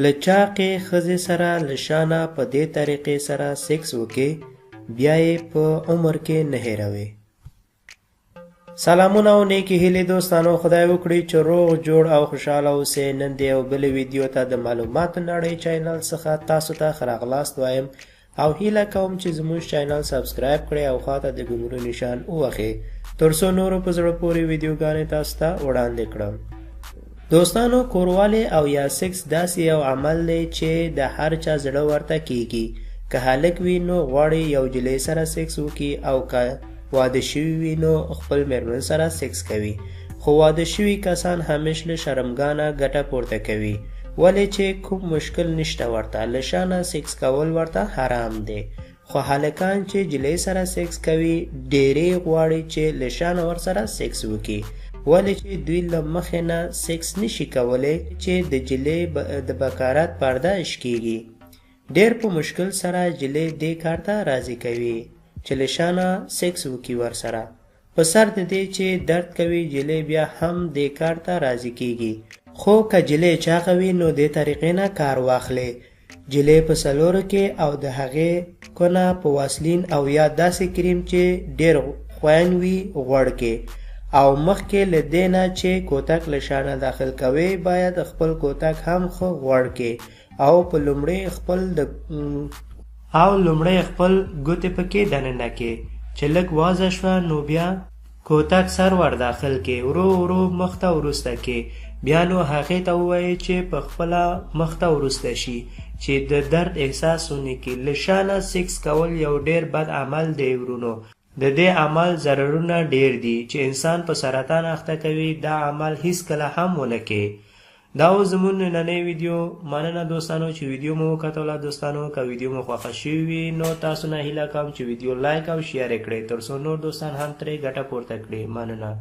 له چاقې ښځې سره له شانه په دې طریقې سره سیکس وکې بیا یې په عمر کې نه هېروې. سلامونه او نیکې هیلې دوستانو، خدای وکړي چې روغ جوړ او خوشحاله اوسئ. نن د یو بلې ویډیو ته د معلوماتو نړۍ چینل څخه تاسو ته ښه راغلاست وایم او هیله کوم چې زموږ چینل سبسکرایب کړئ او خواته د ګونګرو نشان ووهئ تر څو نورو په زړه پورې ویډیوګانې تاسو ته وړاندې کړم. دوستانو، کوروالی او یا سیکس داسې یو عمل دی چې د هر چا زړه ورته کیږي. که هلک وي نو غواړي یو جلۍ سره سیکس وکړي او که واده شوي وي نو خپل میرمن سره سیکس کوي. خو واده شوي کسان همیش له شرمګانه ګټه پورته کوي، ولې چې کوم مشکل نشته ورته، له شانه سیکس کول ورته حرام دی. خو هلکان چې جلۍ سره سیکس کوي ډېری غواړي چې له شانه ورسره سیکس وکړي، ولې چې دوی له مخې نه سیکس نشي کولی چې د جلۍ د بکارت پرده کیږي. ډېر په مشکل سره جلۍ دې کار ته راضي کوي چې له شانه سیکس وکړي ورسره، په سر د دې چې درد کوي جلۍ بیا هم دې کار ته راضي کیږي. خو که جلۍ چاغه وي نو دې طریقې نه کار واخلي. جلۍ په څلورو کې او د هغې کونه په واسلین او یا داسې کریم چې ډېر خوین وي غوړ کې، او مخکې له دې نه چې کوتک له شانه داخل کوي باید خپل کوتک هم ښه غوړ کې او په لومړی خپل ګوتې پکې دننه کې چې لږ وازه شوه نو بیا کوتک سر ور داخل کې ورو ورو مخته وروسته کې، بیا نو هغې ته ووایي چې په خپله مخته وروسته شي چې د درد احساس ونه کړي. له شانه سیکس کول یو ډېر بد عمل دی ورونو. د دې عمل ضررونه ډېر دي چې انسان په سرطان اخته کوي. دا عمل هیڅ کله هم ونه کړي. دا و زموږ نننۍ ویډیو. مننه دوستانو چې ویډیو مو وکتله. دوستانو که ویډیو مو خوښه شوې وي نو تاسو نه هیله کوم چې ویډیو لایک او شیر یې کړئ تر څو نور دوستان هم ترې ګټه پورته کړي. مننه.